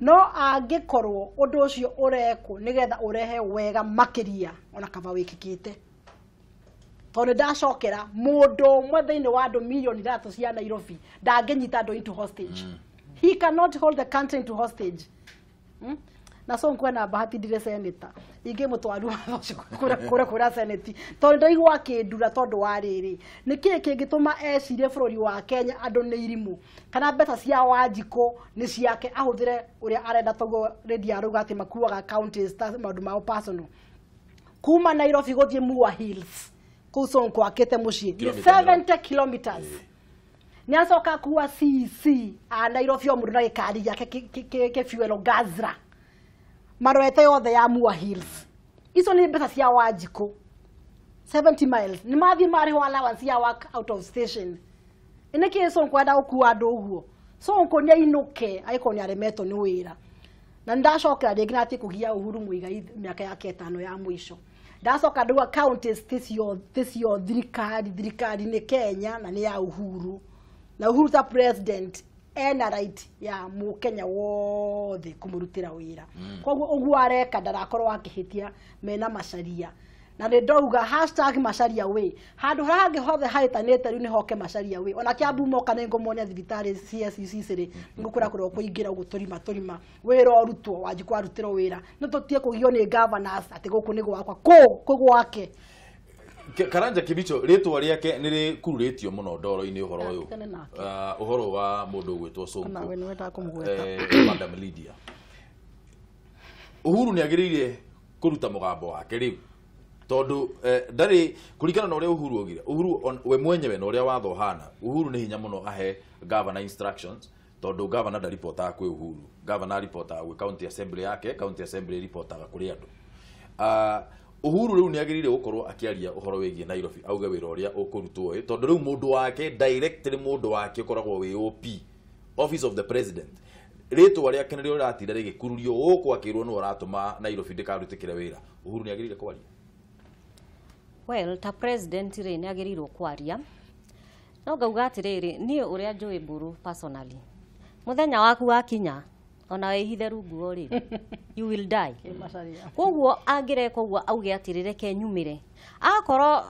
no angĩkorwo ũndũ ũcio ũrekwo nigetha ũrehe wega makĩria ona kaba wĩkĩkĩte tondũ ndacokera mũndũ ũmwe thĩinĩ wa andũ milioni 3 cia Nairobi ndangĩnyita andũ into hostage he cannot hold the country into hostage na Sonko na bahati ndire senator inge mutwaru kura senate tondu ndaigwa kindura tondu wa riri niki kingituma ecire bururi wa Kenya andu ni irimu kana mbeca cia Wanjiko ni ciake ahuthire uria arenda togo ready aruga ati makuaga counties ta maundu mao personal kuma Nairobi guthie Mua Hills ku Sonko akete mucii 70 kilometers ni acoka kuwa CC a Nairobi omundu na gikari yake ke fuel gazra marwete yothe ya Mua Hills iso ni mbeca cia Wanjiko 70 miles ni mathi mari ho allowance ya work out of station ineke Sonko ada okua andu uguo Sonko ni ainuke aiko ni aremeto ni wira na ndacokera rĩngĩ na kũgia Uhuru Muigai mĩaka yake 5 ya mwisho ndacoka ndauga counties ticio thirikari nĩ Kenya na nĩ ya Uhuru na Uhuru ta president ena right ya Mukenya wothe kumurutira wira koguo uguo areka ndarakorwo akĩhĩtia mena macaria na ndauga #macaria we handu hangi hothe haitanĩte rĩu nĩ hoke macaria we ona Kiambu moka nĩ ngũmonia thibitarĩ CSCC rĩ ngũkũra kũingĩra ũgũtũrima wĩra ũrutwo wanjikwa arutĩrwo wĩra nĩ tũtie kũgio nĩ governors atĩ gũkũ nĩ gwakwa kũ gwake Karanja Kibicho rĩtwa rĩake nĩ rĩkurĩtio mũno ndoro-inĩ ũhoro ũyũ ũhoro wa mũndũ gwĩtwo Sonko Madam Lydia Uhuru nĩ agĩrĩire kũruta mũgambo wake rĩu tondu ndarĩ kuringana na ũrĩa Uhuru augire Uhuru we mwenyewe na ũrĩa watho hana Uhuru nĩ hinya mũno ahe governor instructions tondu governor ndaripota kwĩ Uhuru governor reporta gwĩ county assembly yake county assembly reportaga kũrĩ andũ Uhuru rĩu nĩ agĩrĩire gũkorwo akĩaria ũhoro wĩgiĩ Nairobi auge wĩra ũrĩa ũkũrutwo tondu rĩu mũndũ wake directly mũndũ wake ũkoragwo wĩ OP office of the president rĩtwa rĩake nĩrĩo rĩratinda rĩgĩkururio gũkũ akĩrwo nĩ ũratũma Nairobi ndĩkarutĩkĩre wĩra Uhuru nĩ agĩrĩire kwaria Well, ta president rĩ nĩ agĩrĩirwo kwaria no ngauga atĩrĩrĩ niĩ ũrĩa njũĩ Mburu personally mũthenya waku wakinya ona wehithe rungu rĩ you will die koguo angĩreka ũguo auge atĩrĩrĩ ke nyumĩre akorwo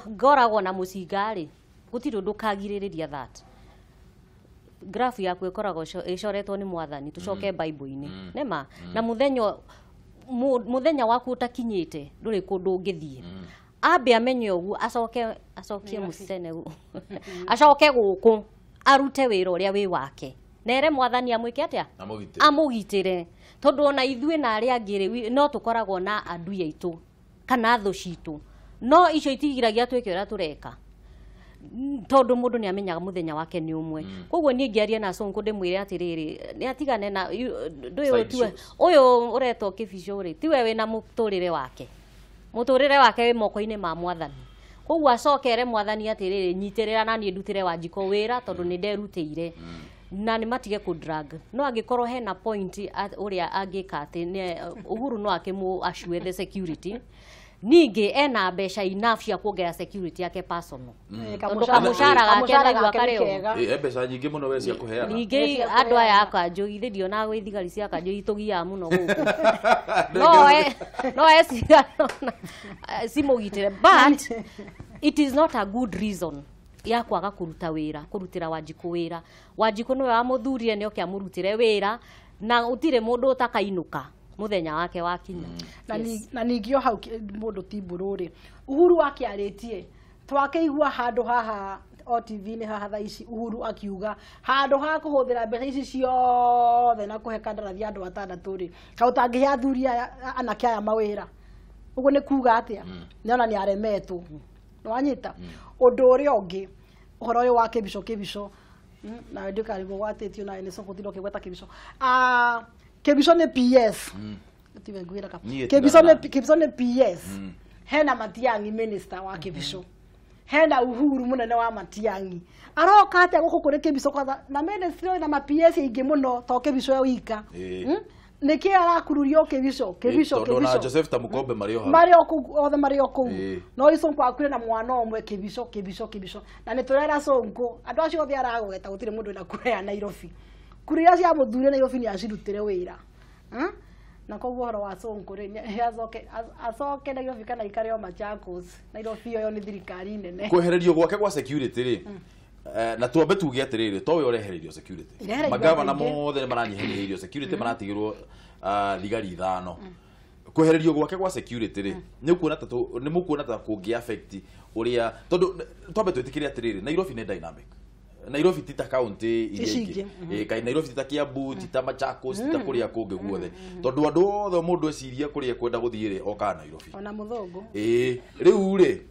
ngoragwo na mũcinga rĩ gũtirĩ ũndũ kagirĩrĩria that graph yaku ĩkoragwo ĩcoretwo nĩ Mwathani tũcoke Bible-inĩ nema na muthenya waku utakinyite nduri kundu ngithie ambe amenye ugu acoke musene acoke guku arute wira uria wi wake nere Mwathani amwike atia amugitire tondu ona ithuĩ na aria angĩ no tukoragwo na andu yaitu kana thu citu no icio itigiragia tweke uria tureka tondu mundu ni amenyaga muthenya wake ni umwe koguo ni ngiaria na Sonko ndimwire atiriri ni atigane na nduyo tiwe uyu uretwo Kibicho ri tiwe wina muturire wake wi moko-ini ma Mwathani koguo acokere Mwathani atiriri nyitirira na ni ndutire Wanjiko wira tondu ni nderutĩire na ni matige ku drag no angikorwo hena point uria angika ati Uhuru no akimu assure the security ninge ena mbeca enough cia kuongera security yake personal kamushara gake na kareo mbeca nyingĩ mũno we cia kuheana ninge andũ aya akanjũgithĩ ndio na gwĩthigari cia kanjũgi tugia mũno gũkũ no simũgitĩre but it is not a good reason ya kwaga kurutira Wanjiko wira Wanjiko niwe amũthurire nĩoke amũrutire wira na ũtirĩ mũndũ ũtakainuka muthenya wake wakinya na ningio hau mundu ti Mburu ri Uhuru akiarĩtie twakeigua handu haha OTV ni haha thaa ici Uhuru akiuga handu ha kuhuthira mbeca ici ciothe na kuhe kandarathi andu atandatũ ri kaũtangĩhe athuri anake aya mawĩra uguo ni kuga atia niona ni aremetwo nwanyita undu ũrĩa ũngĩ ũhoro ũyũ wa Kibicho na ndĩkarigwo gwatĩtio na nĩ Sonko tino kĩgweta Kibicho Kibicho ni PS tiwe ngwira ka Kibicho ni PS hena Matiang'i minister wa Kibicho hena Uhuru munene wa Matiang'i aroka atia guku kuri Kibicho kwa na ministry na ma PS ingi muno to Kibicho wika niki arakururio Kibicho na Joseph Tamukombe Mario othe Mario ku no Sonko akwire na mwana omwe Kibicho na ni turera Sonko andu acio othe aragweta gutire mundu na kurea Nairobi kuria cia muthure Nairobi ni acirutire wira na koguo horo wa Sonko ri acoke Nairobi kana ikare o Machakos Nairobi yo ni thirikari nene kwehererio gwake gwa security ri na tuambe tuge atiriri to we urehererio security magavana mothe ni maranyihirio security maratigirwo thigari ithano kwehererio gwake gwa security ri ni mukuona ta kungi affect uria tondu twambe twitikire atiriri Nairobi ni dynamic Nairobi tita county iria kai Nairobi tita Kiambu tita Machakos tita kuria kungi guothe tondu andu othe mundu eciria kuria kwenda guthire oka Nairobi ona muthongo riu ri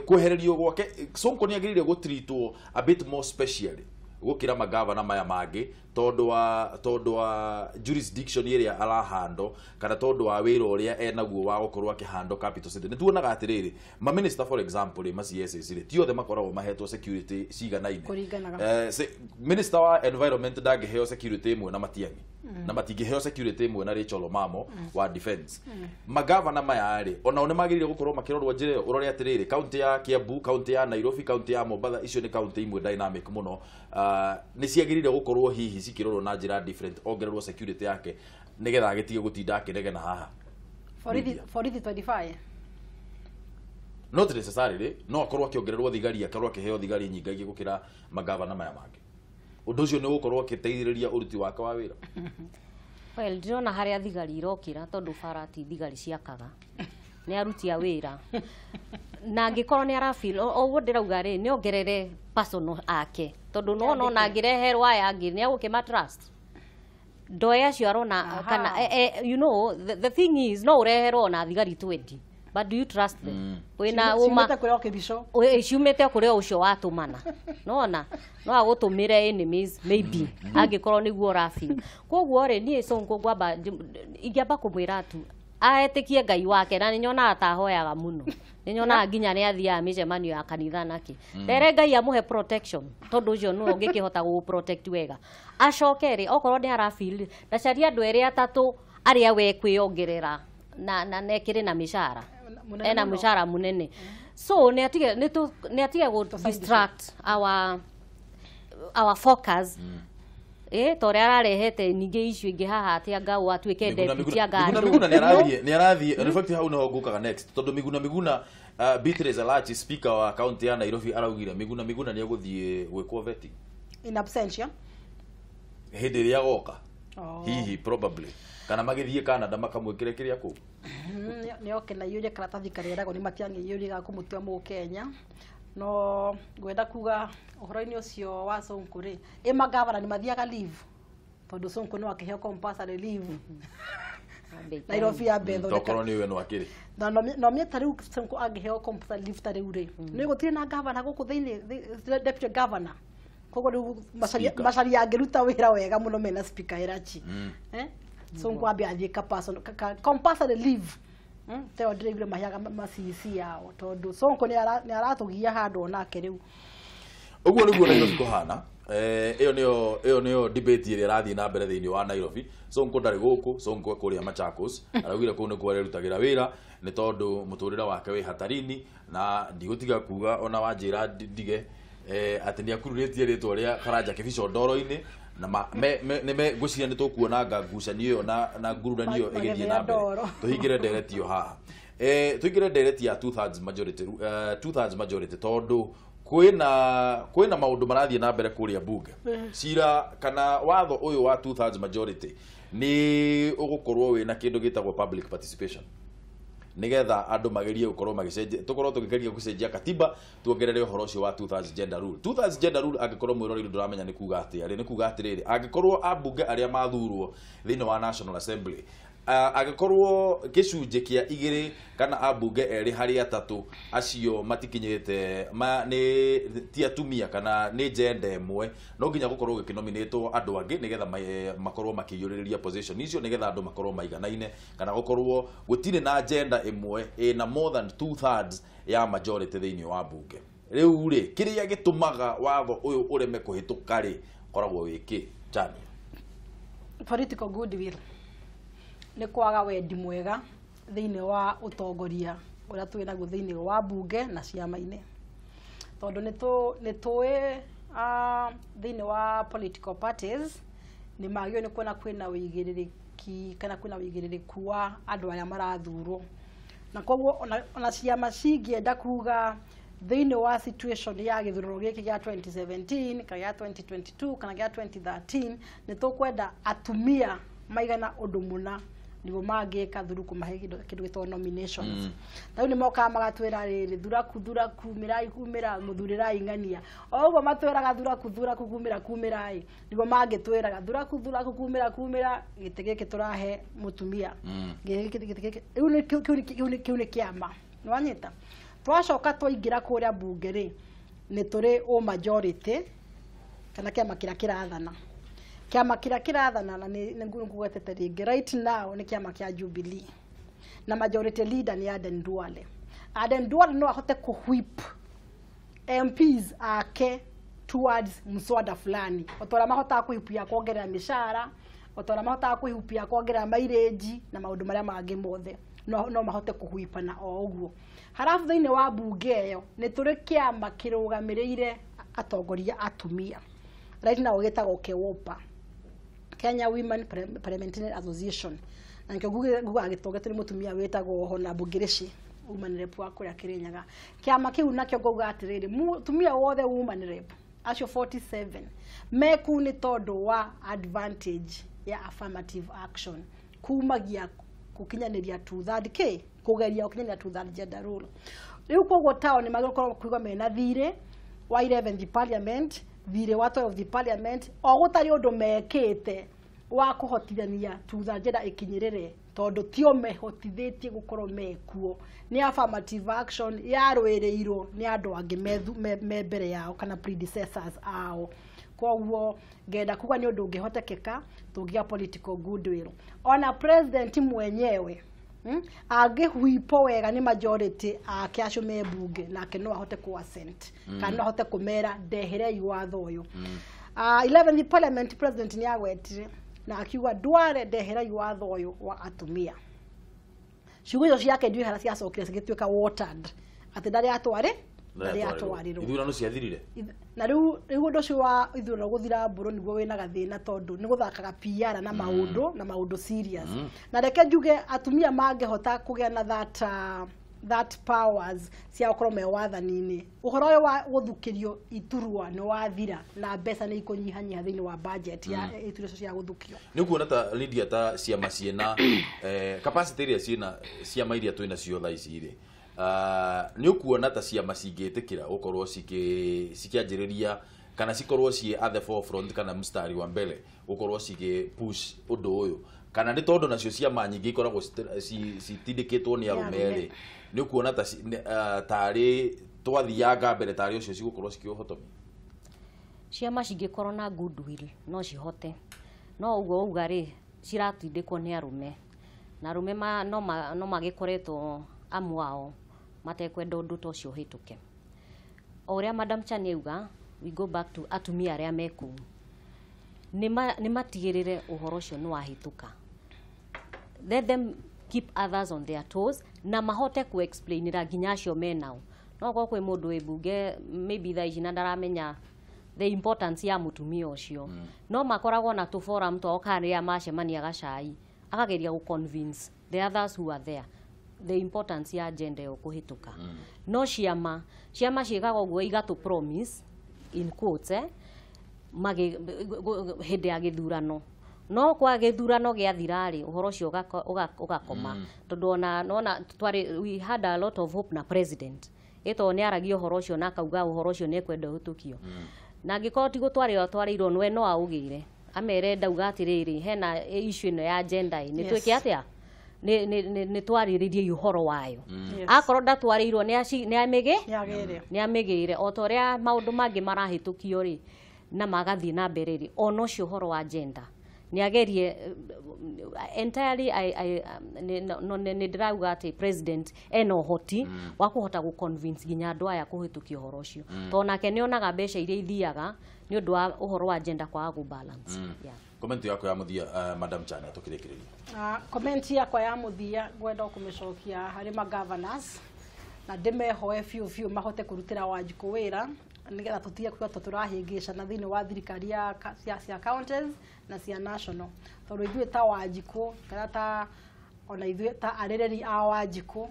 kwehererio gwake Sonko ni agirire gutreatwo a bit more specially gukira magavana maya mangi tondu wa jurisdiction iria arahando kana tondu wa wira uria enaguo wa gukorwo akihando capital city ni tuonaga atiriri ma minister for example ma CSS ri ti othe makoragwo mahetwo security ciganaine minister wa environment ndangiheo security imwe na Matiang'i na matingiheo security imwe na Rachel Omamo wa defense magavana maya ri ona one magirire gukorwo makirorwo njire urore atiriri county ya Kiambu, county ya Nairobi, county ya Mombasa, icio ni county imwe dynamic muno ni ciagirire gukorwo hihi cikirorwo na njira different ongererwo security yake nigetha agitige gutinda akinegena haha for the 25 not necessarily no akorwo akiongererwo thigari akorwo akiheo thigari nyingaigi gukira magavana maya mangi undu ucio ni gukorwo akiteithiriria uruti wake wa wira. Well, ndĩrona harĩa thigari irokĩra tondũ barati thigari ciakaga nĩ aruti a wĩra na angĩkorwo nĩ arafeel ũguo ndĩrauga rĩ nĩ ongerere personal ake tondũ no na angĩreherwo aya angĩ nĩ agũkĩma trust ndoya acio arona kana you know the thing is no ũreherwo na thigari 20 but do you trust them wena uma ciumĩte kũrĩa ũcio watũmana nona no agũtũmĩre enemies maybe angĩkorwo nĩguo ũrafeel koguo rĩ niĩ Sonko ngwamba ingĩamba kũmwĩra tu aetĩkie Ngai wake na nĩnyonaga ta ahoyaga mũno nĩnyonaga nginya nĩ athiaga mĩcemanio ya kanitha nake ndere Ngai amũhe protection tondũ ũcio no ũngĩkĩhota gũ protect wega acoke rĩ okorwo nĩ arafeel ndacaria andũ erĩ atatũ arĩa we kwĩongerera na nekĩrĩ na mĩcara ena mshahara munene so nĩ atige go distract our focus tore ararehete ninge issue ingi haha ati angao atuike deputy anga Miguna ni arathi reflect how no gukaga next tondu Miguna Beatrice Alachi speaker wa county ya Nairobi araugire Miguna ni aguthie gwikwo vetting in absentia hindi ria goka hihi probably kana magithie Canada makamwikire kiria ku nĩ oke na yũria karatathi karĩragwo nĩ matiang'i yũria ga kũmũtua Mũkenya no ngwenda kuga ũhoro-inĩ ũcio wa Sonko rĩ magavana nĩ mathiaga leave tondũ Sonko no akĩheo compulsory leave Nairobi ya betho tokorwo nĩ we no akĩrĩ no mie tarĩu Sonko angĩheo compulsory leave tarĩu rĩ nĩ gũtirĩ na gavana gũkũ thĩinĩ deputy governor koguo rĩu macaria angĩruta wĩra wega mũno mena speaker Elachi Sonko ambe athiĩ compulsory leave teo ndĩraigire mahiaga macisi yao tondũ Sonko nĩ aratũgia handũ onake rĩu ũguo nĩguo Nairobi kũhana ĩyo nĩyo debate ĩrĩa ĩrathiĩ na mbere thĩinĩ wa Nairobi Sonko ndarĩ gũkũ Sonko kũrĩa Machakos araugire kũu nĩkuo arerutagĩra wĩra nĩ tondũ mũtũrĩre wake wĩ hatarini na ndigũtiga kuga ona wanjĩra ndige atĩ nĩ akururĩtie rĩtwa rĩa Karanja Kĩbico ndoro-inĩ na nĩ ngwĩciria nĩ tũkuona ngucanio ĩyo na ngururanio ĩgĩthiĩ na mbere tũhingĩre ndereti ĩyo haha tũhingĩre ndereti ya 2/3 majority tondũ kwĩna maũndũ marathiĩ na mbere kũrĩa bunge cira kana watho ũyũ wa 2/3 majority nĩ ũgũkorwo wĩna kĩndũ gĩtagwo public participation nigetha andu magerie gukorwo magicenjia tukorwo tugigeria gucenjia katiba tuongerere uhoro ucio wa 2/3 gender rule 2/3 gender rule angikorwo mwiroreri nduramenya ni kuga atiri ni kuga atiriri angikorwo abunge aria mathurwo thiini wa National Assembly agikorwo gicunje kia igiri kana abunge eri hari atatu acio matikinyite ni ti atumia kana ni gender emwe no nginya gukorwo gikinominatwo andu angi nigetha makorwo makiyuriria position icio nigetha andu makorwo maiganaine kana gukorwo gutire na gender emwe ina more than 2/3 ya majority thiini wa bunge riu ri kiria gitumaga watho uyu ureme kuhituka ri koragwo wiki Jani political goodwill ni kwaga wendi mwega thiini wa utongoria uria twinaguo thiini wa bunge na ciama-ini tondu ni tuwi thiini wa political parties ni magio ni kuona kwina uigiririki kana kwina uigiririku wa andu aria marathurwo na koguo ona ciama cingienda kuga thiini wa situation ya githurano giki gya 2017 kana gya 2022 kana gya 2013 ni tukwenda atumia maigana undu muna nigo magika thuru kumahe kindu gitwa nominations tau ni moka magatwira riri thuraku kumira muthurirai ngania oguo matwiraga thuraku kumirai nigo mangitwiraga thuraku kumira gitege turahe mutumia gitege riu ni kiama nwanyita twacoka twaingira kuria bunge ri ni turi o majority kana kiama kirathana kiama kirathana na ni ngugwetete ringi right now ni kiama kia Jubilee na majority leader ni Aden Duale no ahote ku whip MPs ake towards mswada fulani otora mahota kuipia kuongerera mishara otona mahota kwihupia kwongerera mileage na maundu maria mangi mothe no mahote kuhuipana o uguo. Halafu thiini wa bunge iyo ni turi kiama kirugamiriire atongoria atumia right now gitagwo KEWOPA, Kenya Women Parliamentary Association, na nkio guga gitongetwo ni mutumia wetagwo Hona Bugirishi woman rep wa kuria Kirinyaga. Kiama kiu nakio guga atiriri mutumia wothe woman rep acio 47 meku ni tondu wa advantage ya affirmative action kumagia kukinyaniria thutha kugeria kukinyaniria thutha gender role. Riu koguo tao ni magikoro kuigwa mena thire wa 11th parliament, thire wa 12th parliament, o gutari undu mekite wa kuhotithania thutha gender ikinyirire tondu tio mehotithitie gukorwo mekuo ni affirmative action yarwirirwo ni andu angi me mbere yao kana predecessors ao. Koguo ngenda kuga ni undu ungihotekeka tungia political goodwill. Ona president mwenyewe angihuipo wega ni majority akiacio me bunge nake no ahote ku assent kana no ahote kumera ndehere iwatho uyu. 11th parliament president ni agwetire na akiuga ndware ndehera iwatho uyu wa atumia. Ciugo icio ciake ndui hara ciacokire cigituika watered ati ndari atware ndari atwarirwo ithurano ciathirire na riu undu ucio wa ithurano guthira mburu niguo wina gathina tondu ni guthakaga PR na maundu serious na reke njuge atumia mangehota kugia na that powers cia ukorwo me wathanini. Uhoro uyu wa guthukirio iturwa ni wathira na mbeca ni ikunyihanyiha thiini wa budget ya iturwa cia guthukio. Ni kuona ta Lydia ta ciama ciena capacity iria ciama iria twina cio thaa ici ri ni ukuona ta ciama cingitikira ukorwo cikianjiriria kana cikorwo ci at the forefront kana mstari wa mbele ukorwo push undu uyu kana ni tondu nacio ciama nyingi ikoragwo citindikitwo ni arumeri ni ukuona ta tari twathianga mbere tari ucio cigukorwo cikiohotomia ciama cingikorwo na goodwill no cihote no ugo uga ri ciratindikwo ni arume na arume no magikoretwo amwao matekwenda undu tocio hituke. Oria Madam Chani uga we go back to atumia aria meku ni matigirire uhoro ucio ni wahituka. Let them keep others on their toes na mahote ku explainira ginya acio menao. No go kwe mundu we bunge maybe tha ijina ndaramenya the importance ya mutumia ucio no makoragwo na tu forum to okaria macemania gacai akageria ku convince the others who are there the importance ya gender ukuhituka. No ciama ciikaga uguo igatu promise in quotes hinde ya githurano no kwa githurano giathira ri uhoro cio ugakoma tondu ona twari we had a lot of hope na president ito ni aragio uhoro cio na kauga uhoro cio ni kwenda hutukio na ngiko ti gutwarirwo nwe no augire amere ndauga atiriri hena issue ino ya gender ni twike atia ni twariririe uhoro wayo akorwo ndatwarirwo ni amigire o toria maundu mangi marahitukio ri na magathie na mbere ri ono cio uhoro wa gender ni agerie entirely ni ndirauga ati president eno hoti wa kuhota gu convince ginya andu aya kuhitukio uhoro ucio tonake ni onaga mbeca iria ithiaga ni undu wa uhoro wa gender kwa gu balance. Comment yako ya muthia Madam Chani atukirikiria. Comment yako ya muthia gwenda kumicokia hari ma governors na ndimehoe fiu mahote kurutira wajiku wira nigetha tutige kuga tuturahingisha na thini wa thirikari ya cia counties na cia national tondu ithuĩ ta wajiku kana ta ona ithuĩ ta arereri a wajiku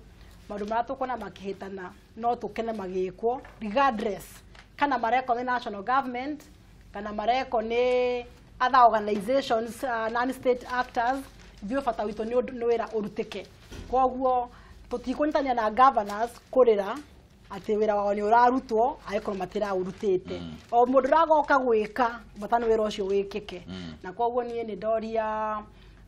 maundu maria tukona makihitana no tukene magikwo regardless kana mareko ni national government kana mareko ni other organizations non-state actors ithuĩ bata witũ nĩ wĩra ũrutĩke. Koguo tũtikũnyitania na governors kũrĩra ati wira wao ni urarutwo aikorwo matira urutite o mundu ragoka gwika batano wira ucio wikike na koguo nie ni ndoria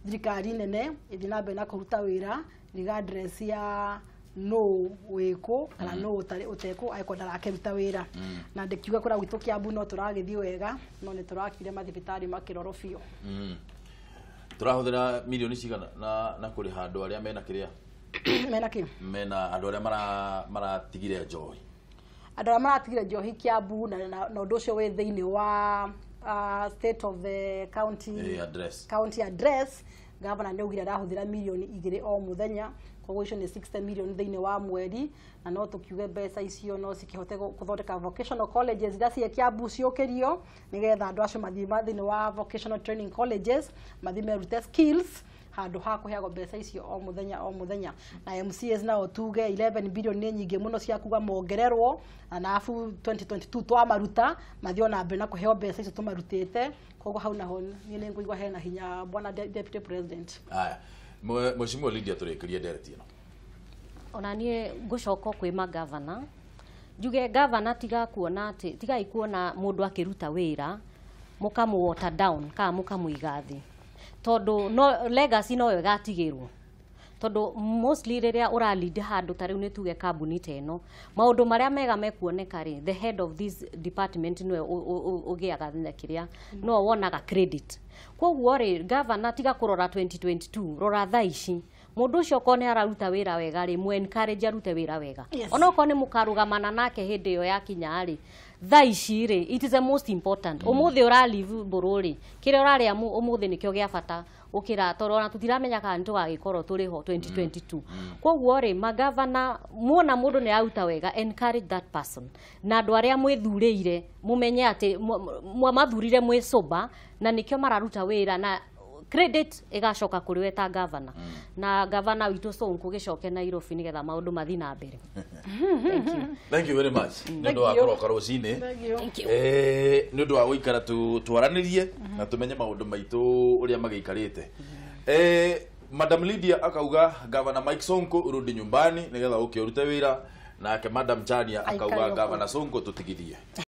thirikari nene ithina mbe na kuruta wira regardless ya no wiko kana no uteko aiko ndarakiruta wira na ndikiuga kura gwitu Kiambu no turagithii wega no ni turakire mathibitari makiroro fio turahuthira milioni cigana na kuri handu aria mena kiria mena andu aria maratigire njohi andu aria maratigire njohi Kiambu na undu ucio we thiini wa state of the county address governor nĩaugire arahũthĩra milioni 2 o mũthenya koguo icio nĩ 60 million thĩinĩ wa mweri na no tũkiuge mbeca icio no cikihote gũthondeka vocational colleges iria cia Kiambu ciũkĩrio nĩgetha andũ acio mathiĩ thĩinĩ wa vocational training colleges mathiĩ merute skills handũ ha kũheagwo mbeca icio o mũthenya na MCAs nao tuge 11 billion nĩ nyingĩ mũno cia kuga mongererwo na afu 2022 twamaruta mathiĩ na mbere na kũheo mbeca icio tũmarutĩte koguo hau naho niĩ nĩ ngũigua hena hinya bwana deputy president. Aya Mheshimiwa Lydia tũrĩkĩrie ndereti ĩno. Ona niĩ ngũcoka kwĩ magavana njuge governor tiga kuona atĩ tiga ikuona mũndũ akĩruta wĩra mũkamũ water down kana mũkamũiga thĩ tondu no legacy no ĩgatigĩrwo tondu mostly rĩrĩa ũralinde handũ ta rĩu nĩ tuge kambuni ta ĩno maũndũ marĩa mega mekuoneka rĩ the head of this department no ũgĩaga kĩrĩa no wonaga credit koguo rĩ governor tiga kũrora 2022 rora thaa ici mundu ucio kone araruta wĩra wega rĩ mu encourage arute wĩra wega ona okorwo nĩ mũkarugamana nake hĩndĩ ĩyo yakinya rĩ thaa ici rĩ it is the most important umuthi ũralive bururi kĩrĩa ũrarĩa umuthi nĩkĩo gĩa bata ukira toro na tutiramenya kana nĩtũgagĩkorwo tũrĩ ho 2022 koguo rĩ magavana muona mũndũ nĩ aruta wega encourage that person na andũ arĩa mwĩthurĩire mumenye atĩ mathurire mwĩ sober na nĩkĩo mararuta wĩra na credit igacoka kuri we ta governor na governor witũ Sonko gĩcoke Nairobi nĩgetha maũndũ mathi na mbere. Thank you very much. Nĩndũ wa kũroka rũcinĩ. Nĩndũ wa gũikara twaranĩrie na tũmenye maũndũ maitũ ũrĩa magĩikarĩte. Madam Lydia akauga governor Mike Sonko urudi nyumbani nĩgetha ũkĩrute wĩra nake Madam Chania akauga governor Sonko tũtigithie.